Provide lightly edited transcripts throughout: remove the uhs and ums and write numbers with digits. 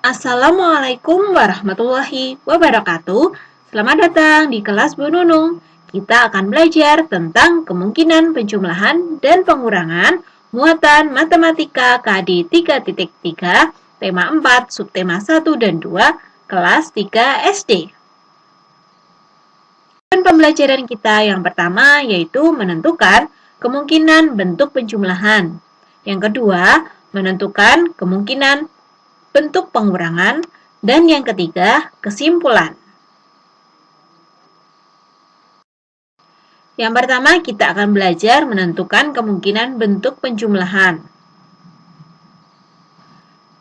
Assalamualaikum warahmatullahi wabarakatuh. Selamat datang di kelas Bu Nunung. Kita akan belajar tentang kemungkinan penjumlahan dan pengurangan muatan matematika KD 3.3, tema 4, subtema 1 dan 2, kelas 3 SD. Dan pembelajaran kita yang pertama yaitu menentukan kemungkinan bentuk penjumlahan. Yang kedua, menentukan kemungkinan bentuk pengurangan, dan yang ketiga, kesimpulan. Yang pertama, kita akan belajar menentukan kemungkinan bentuk penjumlahan.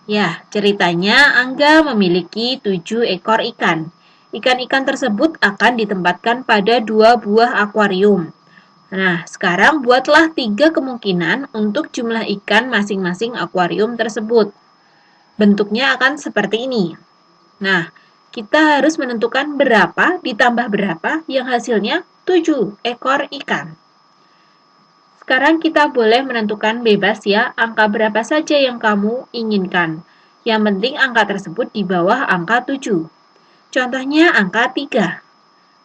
Ya, ceritanya Angga memiliki 7 ekor ikan. Ikan-ikan tersebut akan ditempatkan pada 2 buah akuarium. Nah, sekarang buatlah 3 kemungkinan untuk jumlah ikan masing-masing akuarium tersebut. Bentuknya akan seperti ini. Nah, kita harus menentukan berapa ditambah berapa yang hasilnya 7 ekor ikan. Sekarang kita boleh menentukan bebas ya, angka berapa saja yang kamu inginkan. Yang penting angka tersebut di bawah angka 7. Contohnya angka 3.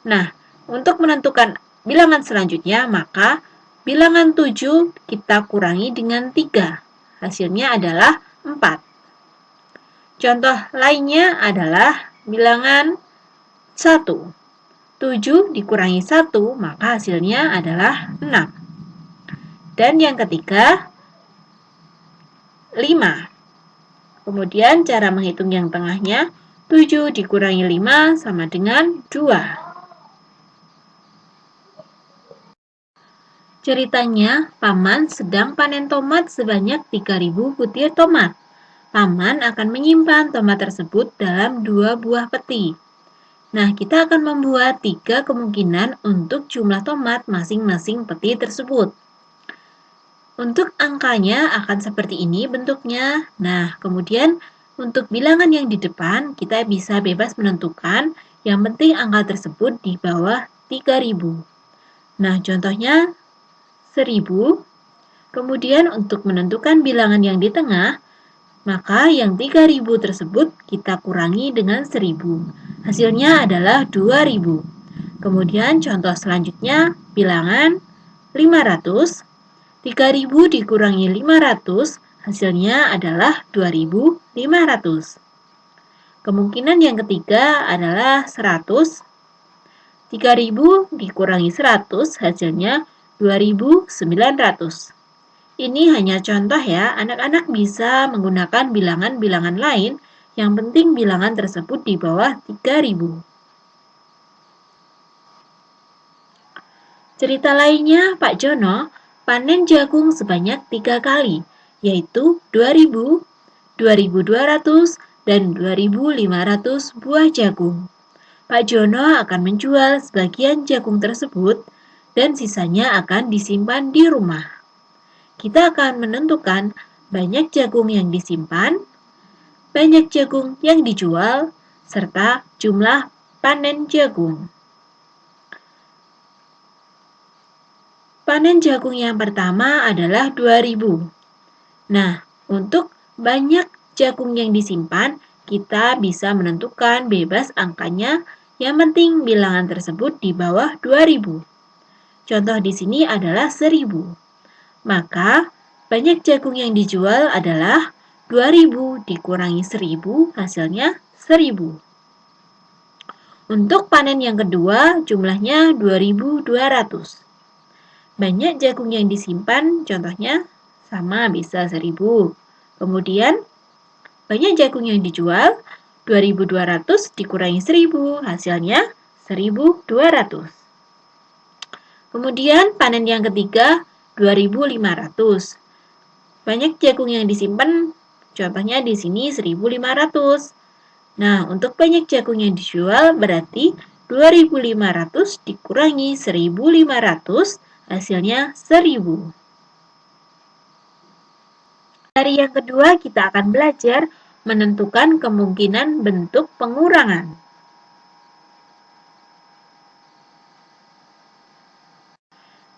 Nah, untuk menentukan bilangan selanjutnya, maka bilangan 7 kita kurangi dengan 3. Hasilnya adalah 4. Contoh lainnya adalah bilangan 1. 7 dikurangi 1, maka hasilnya adalah 6. Dan yang ketiga, 5. Kemudian cara menghitung yang tengahnya, 7 dikurangi 5 sama dengan 2. Ceritanya, Paman sedang panen tomat sebanyak 3.000 butir tomat. Paman akan menyimpan tomat tersebut dalam 2 buah peti. Nah, kita akan membuat 3 kemungkinan untuk jumlah tomat masing-masing peti tersebut. Untuk angkanya akan seperti ini bentuknya. Nah, kemudian untuk bilangan yang di depan, kita bisa bebas menentukan. Yang penting angka tersebut di bawah 3.000. Nah, contohnya 1.000. Kemudian untuk menentukan bilangan yang di tengah, maka yang 3.000 tersebut kita kurangi dengan 1.000. Hasilnya adalah 2.000. Kemudian contoh selanjutnya bilangan 500. 3.000 dikurangi 500, hasilnya adalah 2.500. Kemungkinan yang ketiga adalah 100. 3.000 dikurangi 100, hasilnya 2.900. Ini hanya contoh ya, anak-anak bisa menggunakan bilangan-bilangan lain, yang penting bilangan tersebut di bawah 3.000. Cerita lainnya, Pak Jono panen jagung sebanyak 3 kali, yaitu 2.000, 2.200, dan 2.500 buah jagung. Pak Jono akan menjual sebagian jagung tersebut dan sisanya akan disimpan di rumah. Kita akan menentukan banyak jagung yang disimpan, banyak jagung yang dijual, serta jumlah panen jagung. Panen jagung yang pertama adalah 2.000. Nah, untuk banyak jagung yang disimpan, kita bisa menentukan bebas angkanya, yang penting bilangan tersebut di bawah 2.000. Contoh di sini adalah 1.000. Maka, banyak jagung yang dijual adalah 2.000 dikurangi 1.000, hasilnya 1.000. Untuk panen yang kedua, jumlahnya 2.200. Banyak jagung yang disimpan, contohnya sama bisa 1.000. Kemudian, banyak jagung yang dijual, 2.200 dikurangi 1.000, hasilnya 1.200. Kemudian, panen yang ketiga, 2.500. Banyak jagung yang disimpan, contohnya di sini 1.500. Nah, untuk banyak jagung yang dijual berarti 2.500 dikurangi 1.500, hasilnya 1.000. Dari yang kedua, kita akan belajar menentukan kemungkinan bentuk pengurangan.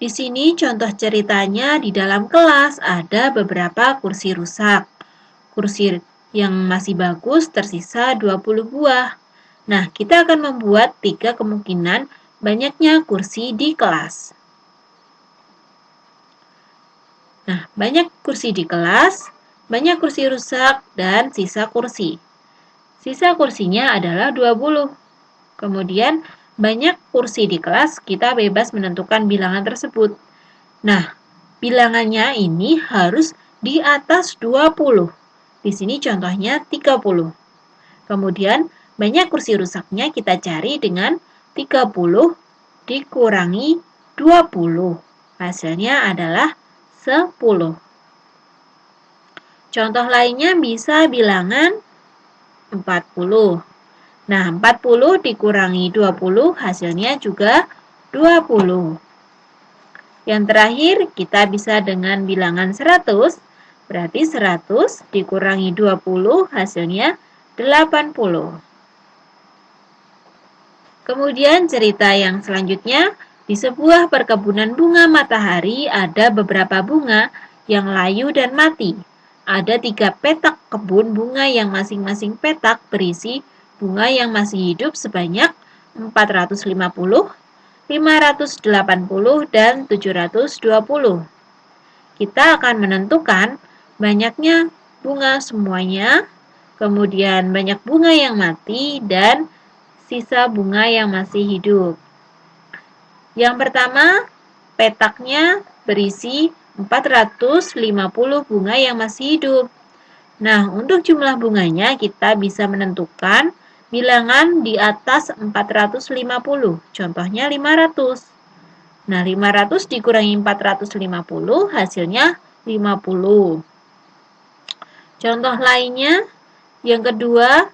Di sini contoh ceritanya di dalam kelas ada beberapa kursi rusak. Kursi Yang masih bagus tersisa 20 buah. Nah, kita akan membuat 3 kemungkinan banyaknya kursi di kelas. Nah, banyak kursi di kelas, banyak kursi rusak, dan sisa kursi. Sisa kursinya adalah 20. Kemudian, banyak kursi di kelas, kita bebas menentukan bilangan tersebut. Nah, bilangannya ini harus di atas 20. Di sini contohnya 30. Kemudian, banyak kursi rusaknya kita cari dengan 30 dikurangi 20. Hasilnya adalah 10. Contoh lainnya bisa bilangan 40. Nah, 40 dikurangi 20 hasilnya juga 20. Yang terakhir, kita bisa dengan bilangan 100. Berarti 100 dikurangi 20 hasilnya 80. Kemudian cerita yang selanjutnya, di sebuah perkebunan bunga matahari ada beberapa bunga yang layu dan mati. Ada 3 petak kebun bunga yang masing-masing petak berisi bunga yang masih hidup sebanyak 450, 580, dan 720. Kita akan menentukan banyaknya bunga semuanya, kemudian banyak bunga yang mati, dan sisa bunga yang masih hidup. Yang pertama, petaknya berisi 450 bunga yang masih hidup. Nah, untuk jumlah bunganya kita bisa menentukan bilangan di atas 450. Contohnya 500. Nah, 500 dikurangi 450 hasilnya 50. Contoh lainnya, yang kedua,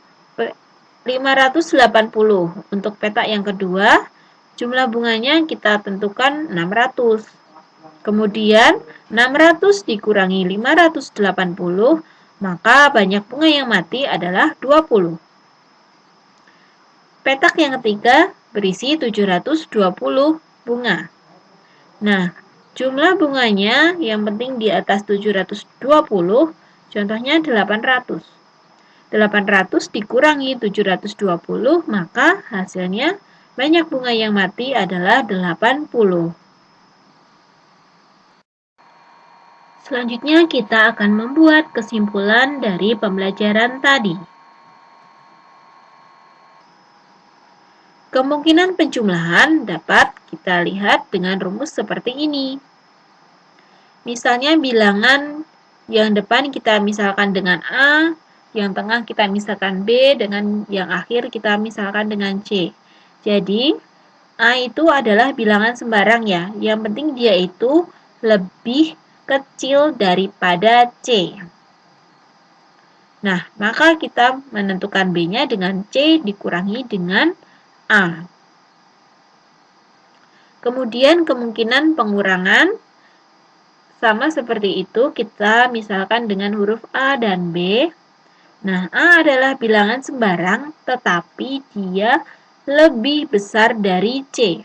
580. Untuk petak yang kedua, jumlah bunganya kita tentukan 600. Kemudian, 600 dikurangi 580, maka banyak bunga yang mati adalah 20. Petak yang ketiga berisi 720 bunga. Nah, jumlah bunganya yang penting di atas 720, contohnya 800. 800 dikurangi 720, maka hasilnya banyak bunga yang mati adalah 80. Selanjutnya kita akan membuat kesimpulan dari pembelajaran tadi. Kemungkinan penjumlahan dapat kita lihat dengan rumus seperti ini. Misalnya bilangan yang depan kita misalkan dengan A, yang tengah kita misalkan B, dengan yang akhir kita misalkan dengan C. Jadi, A itu adalah bilangan sembarang ya. Yang penting dia itu lebih kecil daripada C. Nah, maka kita menentukan B-nya dengan C dikurangi dengan A. Kemudian kemungkinan pengurangan sama seperti itu, kita misalkan dengan huruf A dan B. Nah, A adalah bilangan sembarang, tetapi dia lebih besar dari C.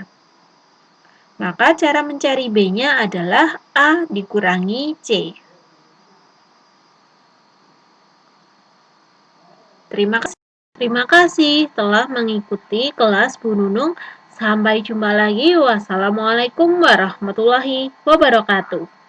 Maka cara mencari B-nya adalah A dikurangi C. Terima kasih telah mengikuti kelas Bu Nunung. Sampai jumpa lagi. Wassalamualaikum warahmatullahi wabarakatuh.